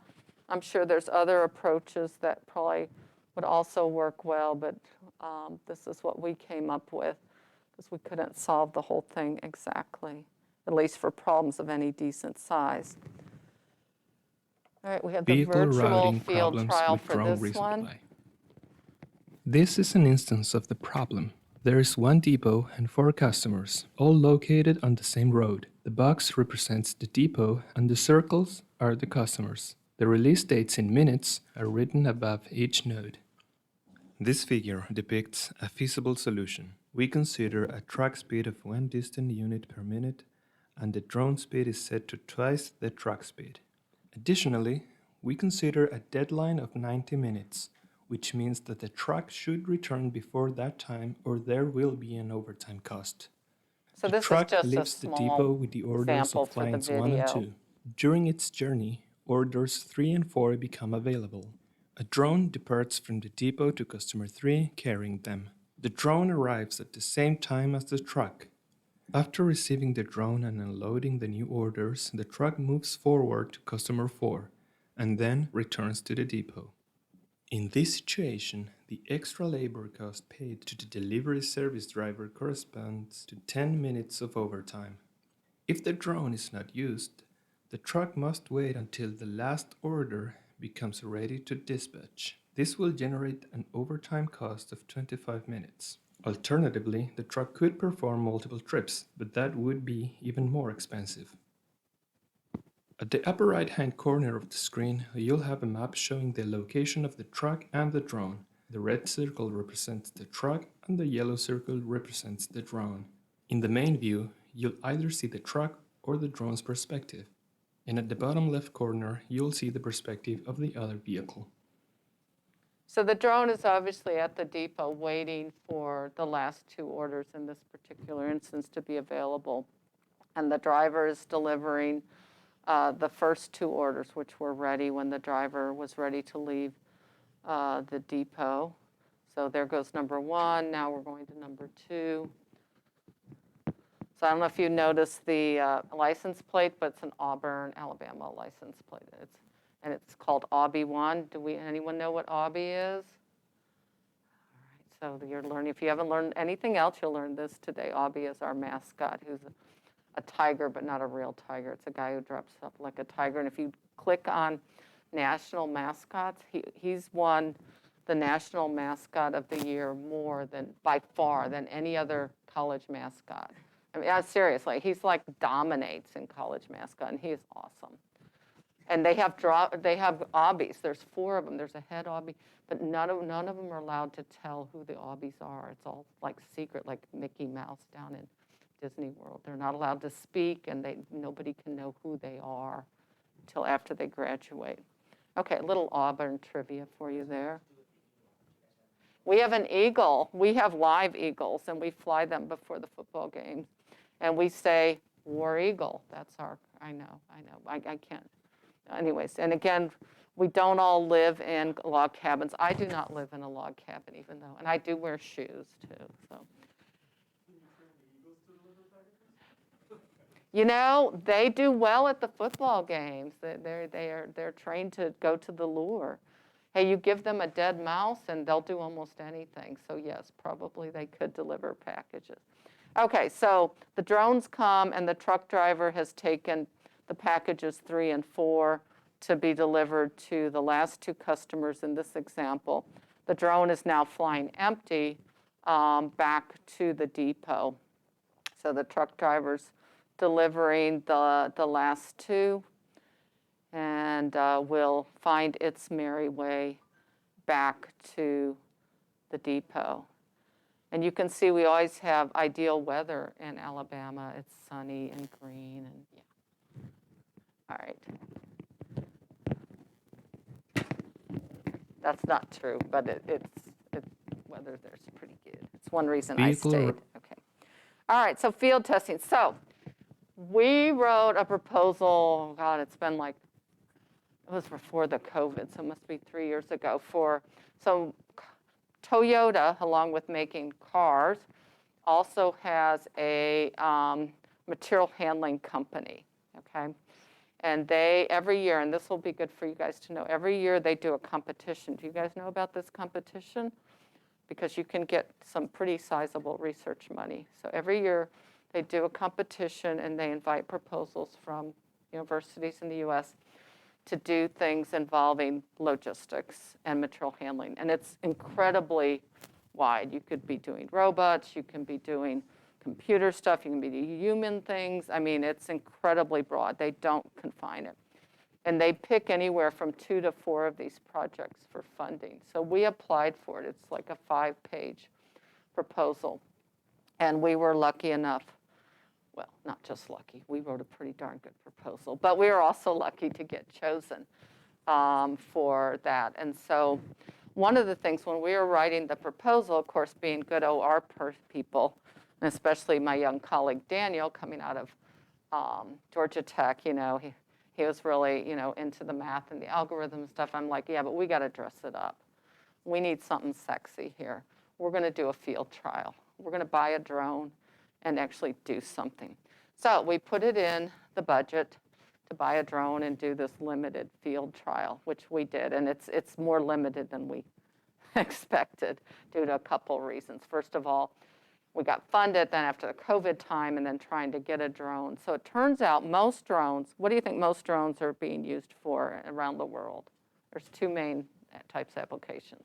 I'm sure there's other approaches that probably would also work well, but this is what we came up with because we couldn't solve the whole thing exactly, at least for problems of any decent size. All right, we have the Vehicle virtual routing field problems trial with for drone this one. resupply. This is an instance of the problem. There is one depot and 4 customers, all located on the same road. The box represents the depot and the circles are the customers. The release dates in minutes are written above each node. This figure depicts a feasible solution. We consider a truck speed of 1 distant unit per minute, and the drone speed is set to twice the truck speed. Additionally, we consider a deadline of 90 minutes, which means that the truck should return before that time or there will be an overtime cost. So The this is truck just a leaves the depot small with the orders example of for the clients 1 and video. 2. During its journey, orders 3 and 4 become available. A drone departs from the depot to customer 3 carrying them. The drone arrives at the same time as the truck. After receiving the drone and unloading the new orders, the truck moves forward to customer 4 and then returns to the depot. In this situation, the extra labor cost paid to the delivery service driver corresponds to 10 minutes of overtime. If the drone is not used, the truck must wait until the last order becomes ready to dispatch. This will generate an overtime cost of 25 minutes. Alternatively, the truck could perform multiple trips, but that would be even more expensive. At the upper right-hand corner of the screen, you'll have a map showing the location of the truck and the drone. The red circle represents the truck and the yellow circle represents the drone. In the main view, you'll either see the truck or the drone's perspective. And at the bottom left corner, you'll see the perspective of the other vehicle. So the drone is obviously at the depot waiting for the last 2 orders in this particular instance to be available. And the driver is delivering the first 2 orders, which were ready when the driver was ready to leave the depot. So there goes number 1. Now we're going to number 2. So I don't know if you noticed the license plate, but it's an Auburn, Alabama license plate. And it's called AUBI1. Anyone know what AUBI is? All right, so you're learning. If you haven't learned anything else, you'll learn this today. AUBI is our mascot, who's a tiger, but not a real tiger. It's a guy who drops up like a tiger. And if you click on national mascots, he's won the national mascot of the year by far than any other college mascot. I mean, seriously, he's like dominates in college mascot, and he is awesome. And they have obbies. There's 4 of them. There's a head obby, but none of them are allowed to tell who the obbies are. It's all like secret, like Mickey Mouse down in Disney World. They're not allowed to speak, and nobody can know who they are until after they graduate. Okay, a little Auburn trivia for you there. We have an eagle. We have live eagles, and we fly them before the football games. And we say, War Eagle. That's I know. I can't. Anyways, and again, we don't all live in log cabins. I do not live in a log cabin, even though, and I do wear shoes, too, so. You know, they do well at the football games. They're trained to go to the lure. Hey, you give them a dead mouse, and they'll do almost anything. So yes, probably they could deliver packages. Okay, so the drones come, and the truck driver has taken the packages 3 and 4 to be delivered to the last 2 customers in this example. The drone is now flying empty back to the depot. So the truck driver's delivering the last 2 and will find its merry way back to the depot. And you can see we always have ideal weather in Alabama. It's sunny and green, and yeah. All right. That's not true, but it's weather there's pretty good. It's one reason I stayed. Okay. All right, so field testing. So we wrote a proposal, God, it was before the COVID, so it must be 3 years ago, so Toyota, along with making cars, also has a material handling company, okay? And they, every year, and this will be good for you guys to know, every year they do a competition. Do you guys know about this competition? Because you can get some pretty sizable research money. So every year they do a competition, and they invite proposals from universities in the US to do things involving logistics and material handling. And it's incredibly wide. You could be doing robots, you can be doing computer stuff, you can be doing human things. I mean, it's incredibly broad. They don't confine it. And they pick anywhere from 2 to 4 of these projects for funding. So we applied for it. It's like a 5-page proposal. And we were lucky enough, well, not just lucky, we wrote a pretty darn good proposal, but we were also lucky to get chosen for that. And so one of the things when we were writing the proposal, of course, being good OR people, and especially my young colleague Daniel coming out of Georgia Tech, he was really, into the math and the algorithm stuff. I'm like, yeah, but we got to dress it up. We need something sexy here. We're going to do a field trial. We're going to buy a drone and actually do something. So we put it in the budget to buy a drone and do this limited field trial, which we did. And it's more limited than we expected due to a couple reasons. First of all, we got funded then after the COVID time and then trying to get a drone. So it turns out most drones, what do you think most drones are being used for around the world? There's 2 main types of applications.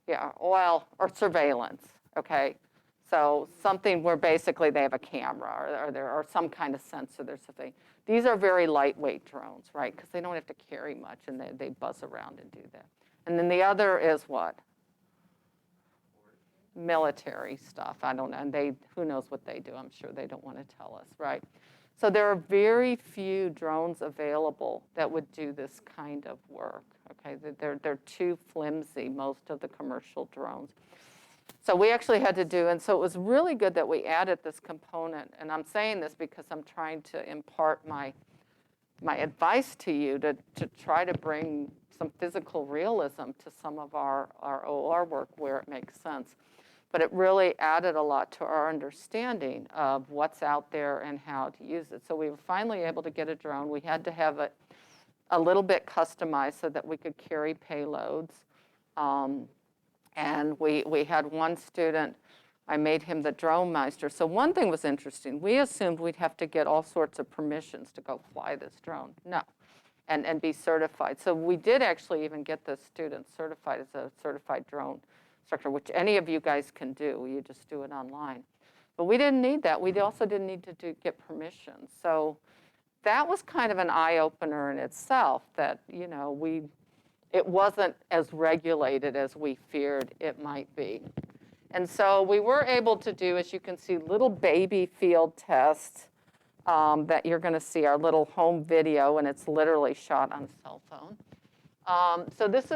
Yeah, well, or surveillance, okay? So something where basically they have a camera or some kind of sensor. There's something. These are very lightweight drones, right? Because they don't have to carry much and they buzz around and do that. And then the other is what? military stuff. I don't know, and who knows what they do. I'm sure they don't want to tell us, right? So there are very few drones available that would do this kind of work, okay? They're too flimsy, most of the commercial drones. So we actually had to do, and so it was really good that we added this component. And I'm saying this because I'm trying to impart my advice to you to try to bring some physical realism to some of our OR work where it makes sense. But it really added a lot to our understanding of what's out there and how to use it. So we were finally able to get a drone. We had to have it a little bit customized so that we could carry payloads. And we had one student, I made him the drone meister. So one thing was interesting. We assumed we'd have to get all sorts of permissions to go fly this drone. No, and be certified. So we did actually even get the student certified as a certified drone instructor, which any of you guys can do. You just do it online. But we didn't need that. We also didn't need to get permission. So that was kind of an eye-opener in itself that, you know, it wasn't as regulated as we feared it might be. And so we were able to do, as you can see, little baby field tests that you're going to see, our little home video, and it's literally shot on a cell phone. So this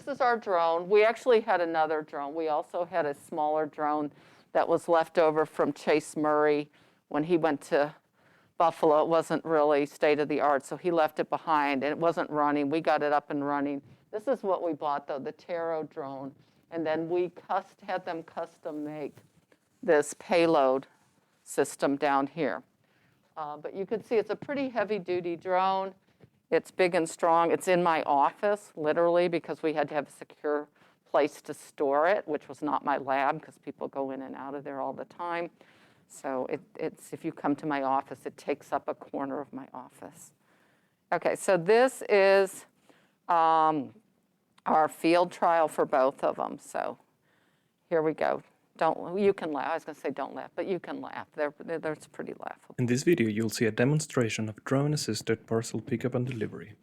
is our drone. We actually had another drone. We also had a smaller drone that was left over from Chase Murray when he went to Buffalo. It wasn't really state of the art, so he left it behind, and it wasn't running. We got it up and running. This is what we bought, though, the Taro drone. And then we had them custom make this payload system down here. But you can see it's a pretty heavy-duty drone. It's big and strong. It's in my office, literally, because we had to have a secure place to store it, which was not my lab, because people go in and out of there all the time. So it's if you come to my office, it takes up a corner of my office. Okay, so this is our field trial for both of them. So here we go. You can laugh. I was going to say don't laugh, but you can laugh. That's pretty laughable. In this video, you'll see a demonstration of drone-assisted parcel pickup and delivery.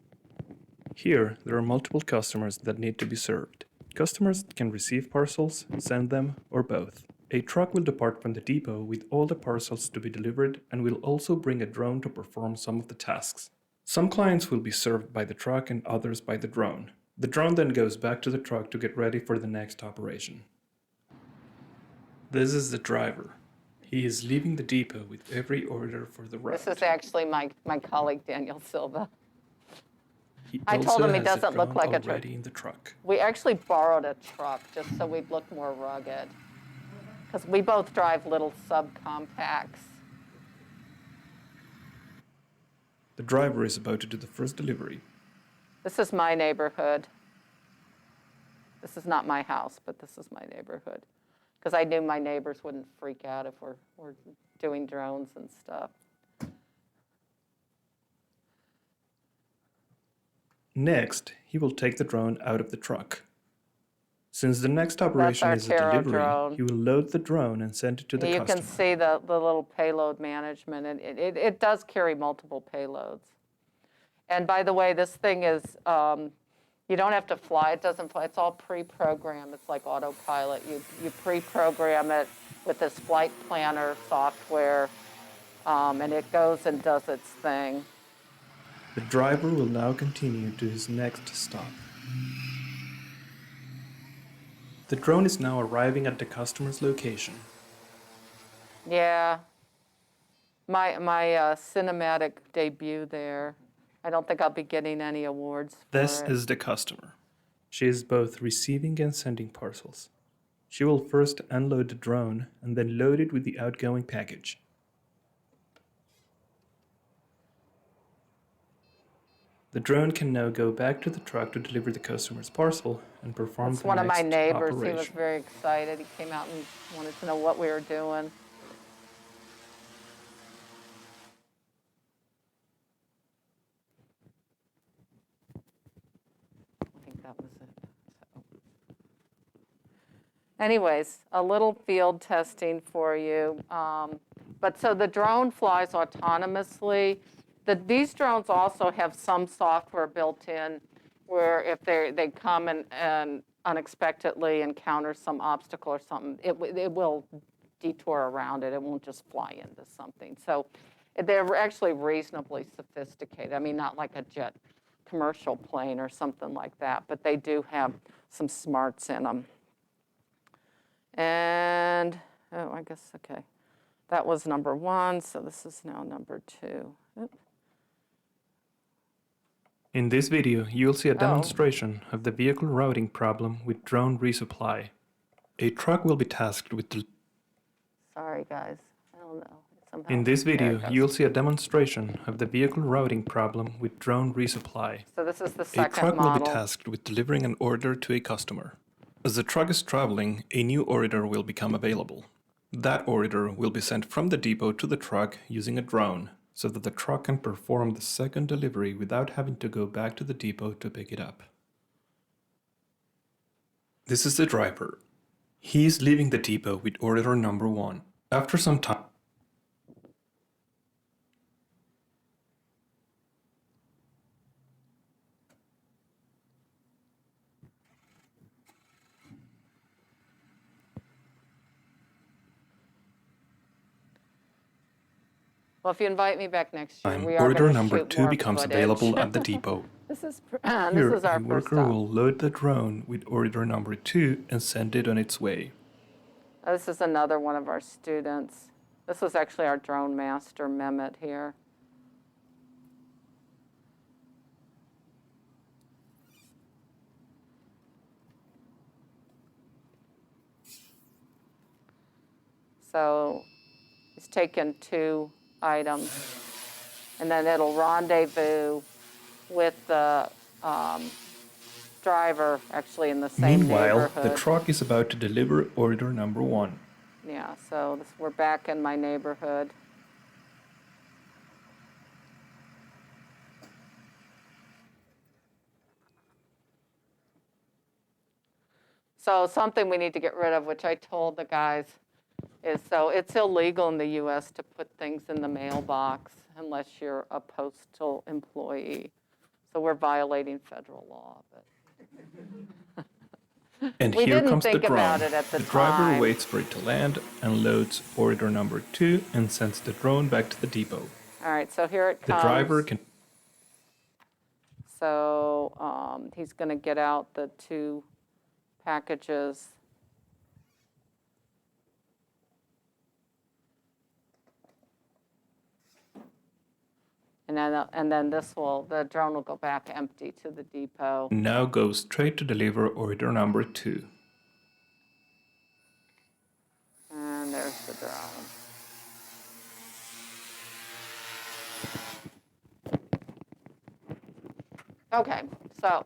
Here, there are multiple customers that need to be served. Customers can receive parcels, send them, or both. A truck will depart from the depot with all the parcels to be delivered and will also bring a drone to perform some of the tasks. Some clients will be served by the truck and others by the drone. The drone then goes back to the truck to get ready for the next operation. This is the driver. He is leaving the depot with every order for the route. This is actually my colleague, Daniel Silva. He I told him he also has doesn't look like a truck. already in the truck. We actually borrowed a truck just so we'd look more rugged, because we both drive little subcompacts. The driver is about to do the first delivery. This is my neighborhood. This is not my house, but this is my neighborhood. Because I knew my neighbors wouldn't freak out if we're doing drones and stuff. Next, he will take the drone out of the truck. Since the next operation is a Taro delivery, drone. he will load the drone and send it to the You customer. can see the little payload management, and it does carry multiple payloads. And by the way, this thing is, you don't have to fly. It doesn't fly. It's all pre-programmed. It's like autopilot. You pre-program it with this flight planner software, and it goes and does its thing. The driver will now continue to his next stop. The drone is now arriving at the customer's location. Yeah, my cinematic debut there. I don't think I'll be getting any awards for This it. is the customer. She is both receiving and sending parcels. She will first unload the drone and then load it with the outgoing package. The drone can now go back to the truck to deliver the customer's parcel and perform It's the one of my next neighbors. operation. He was very excited. He came out and wanted to know what we were doing. I think that was it. So. Anyways, a little field testing for you. But so the drone flies autonomously. These drones also have some software built in where if they come and unexpectedly encounters some obstacle or something, it will detour around it. It won't just fly into something. So they're actually reasonably sophisticated. I mean, not like a jet commercial plane or something like that, but they do have some smarts in them. And, oh, I guess, okay. That was number 1, so this is now number 2. Oop. In this video, you'll see a demonstration of the vehicle routing problem with drone resupply. A truck will be tasked with... Sorry, guys. I don't know. Somehow, In this there it video, goes. you'll see a demonstration of the vehicle routing problem with drone resupply. So this is the A second truck will be model. tasked with delivering an order to a customer. As the truck is traveling, a new order will become available. That order will be sent from the depot to the truck using a drone, so that the truck can perform the second delivery without having to go back to the depot to pick it up. This is the driver. He is leaving the depot with order number 1. After some time, Well, if you invite me back next year, we are order going to number shoot 2 more becomes footage. available at the depot. This is Here, our a first worker stop. will load the drone with order number 2 and send it on its way. This is another one of our students. This was actually our drone master, Mehmet, here. So he's taken 2 items, and then it'll rendezvous with the driver, actually in the same Meanwhile, neighborhood. the truck is about to deliver order number 1. Yeah, so we're back in my neighborhood. So something we need to get rid of, which I told the guys, is so it's illegal in the US to put things in the mailbox unless you're a postal employee. So we're violating federal law. But And we here didn't comes think the drone. about it at the driver time. waits for it to land and loads order number 2 and sends the drone back to the depot. All right, so here it The comes. driver can... So he's going to get out the 2 packages. And then the drone will go back empty to the depot. Now go straight to deliver order number 2. And there's the drone. Okay, so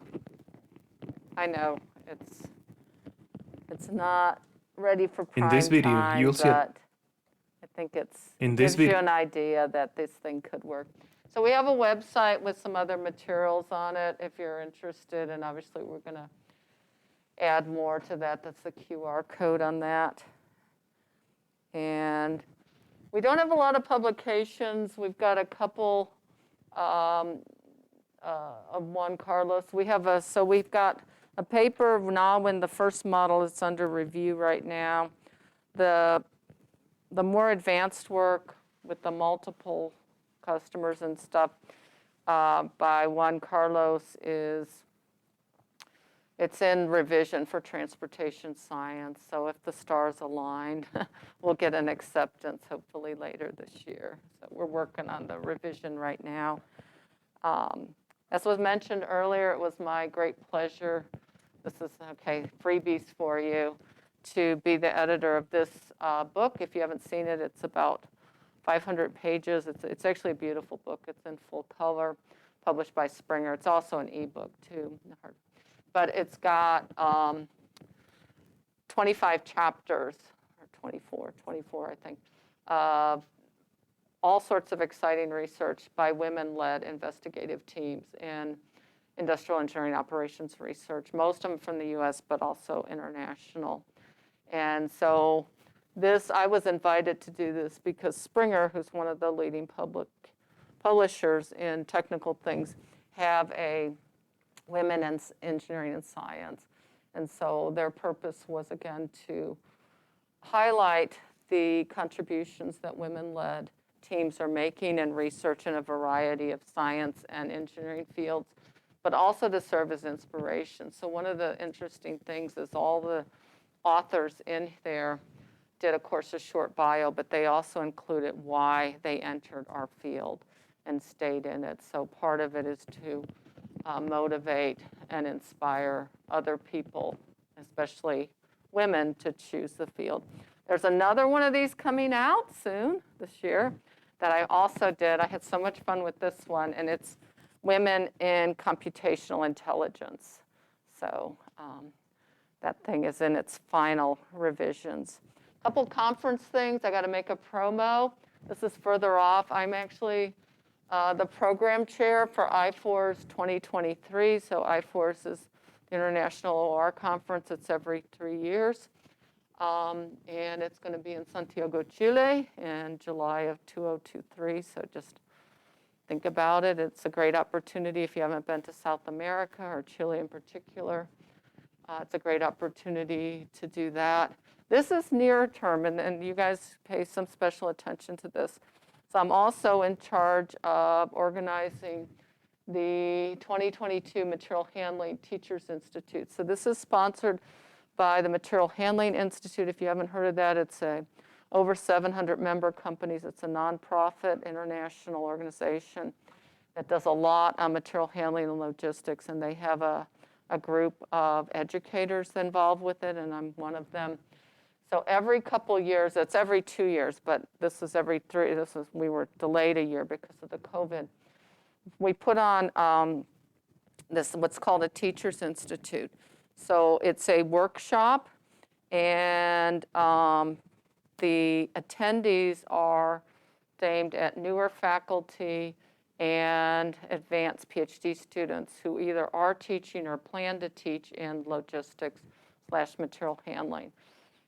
I know it's not ready for prime In this video, time, you'll see but I think gives you an idea that this thing could work. So we have a website with some other materials on it if you're interested, and obviously we're going to add more to that. That's the QR code on that. And we don't have a lot of publications. We've got a couple of Juan Carlos. We've got a paper now in the first model. It's under review right now. The more advanced work with the multiple customers and stuff by Juan Carlos it's in revision for transportation science. So if the stars align, we'll get an acceptance hopefully later this year. So we're working on the revision right now. As was mentioned earlier, it was my great pleasure, this is, okay, freebies for you, to be the editor of this book. If you haven't seen it, it's about 500 pages. It's actually a beautiful book. It's in full color, published by Springer. It's also an ebook too, but it's got 25 chapters, or 24 I think, all sorts of exciting research by women-led investigative teams in industrial engineering operations research, most of them from the US, but also international. And so I was invited to do this because Springer, who's one of the leading publishers in technical things, have a Women in Engineering and Science. And so their purpose was, again, to highlight the contributions that women-led teams are making in research in a variety of science and engineering fields, but also to serve as inspiration. So one of the interesting things is all the authors in there did, of course, a short bio, but they also included why they entered our field and stayed in it. So part of it is to motivate and inspire other people, especially women, to choose the field. There's another one of these coming out soon this year that I also did. I had so much fun with this one, and it's Women in Computational Intelligence. So that thing is in its final revisions. A couple conference things. I got to make a promo. This is further off. I'm actually the program chair for IFORS 2023. So IFORS is the International OR Conference. It's every 3 years. And it's going to be in Santiago, Chile in July of 2023. So just think about it. It's a great opportunity if you haven't been to South America or Chile in particular. It's a great opportunity to do that. This is near term, and you guys pay some special attention to this. So I'm also in charge of organizing the 2022 Material Handling Teachers Institute. So this is sponsored by the Material Handling Institute. If you haven't heard of that, it's over 700 member companies. It's a nonprofit international organization that does a lot on material handling and logistics, and they have a group of educators involved with it, and I'm one of them. So every couple years, it's every 2 years, but this is every 3. We were delayed a year because of the COVID. We put on this what's called a Teachers Institute. So it's a workshop, and the attendees are aimed at newer faculty and advanced PhD students who either are teaching or plan to teach in logistics/material handling.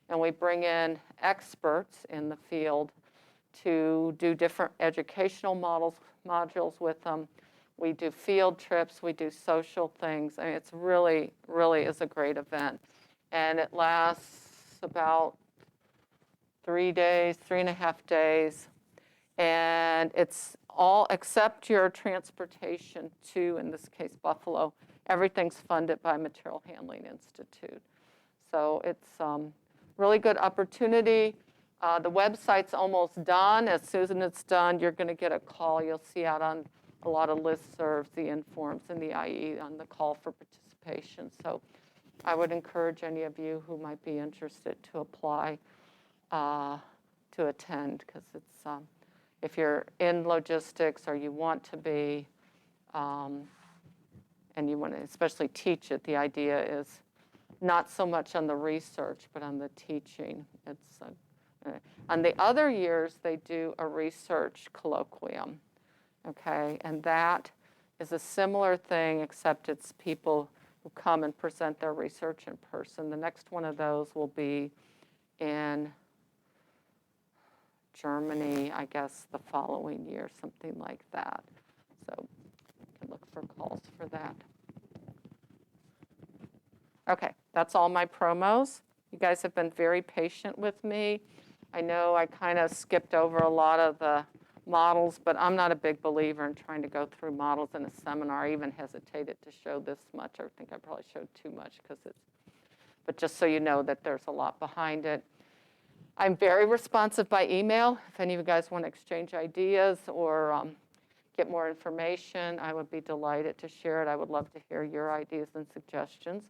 And we bring in experts in the field to do different educational modules with them. We do field trips, we do social things. I mean, it's really is a great event. And it lasts about 3 days, 3.5 days. And it's all except your transportation to, in this case, Buffalo. Everything's funded by Material Handling Institute. So it's really good opportunity. The website's almost done. As soon as it's done, you're going to get a call. You'll see out on a lot of listservs, the Informs and the IE on the call for participation. So I would encourage any of you who might be interested to apply to attend, because it's if you're in logistics or you want to be, and you want to especially teach it, the idea is not so much on the research, but on the teaching. It's on the other years, they do a research colloquium, okay? And that is a similar thing, except it's people who come and present their research in person. The next one of those will be in Germany, I guess, the following year, something like that. So you can look for calls for that. Okay, that's all my promos. You guys have been very patient with me. I know I kind of skipped over a lot of the models, but I'm not a big believer in trying to go through models in a seminar. I even hesitated to show this much. I think I probably showed too much because but just so you know that there's a lot behind it. I'm very responsive by email. If any of you guys want to exchange ideas or get more information, I would be delighted to share it. I would love to hear your ideas and suggestions.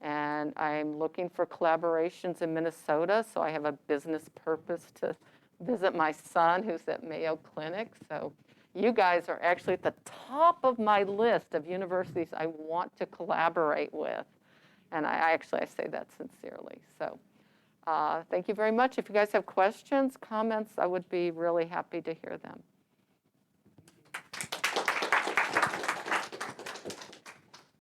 And I'm looking for collaborations in Minnesota, so I have a business purpose to visit my son who's at Mayo Clinic. So you guys are actually at the top of my list of universities I want to collaborate with. And I say that sincerely. So thank you very much. If you guys have questions, comments, I would be really happy to hear them.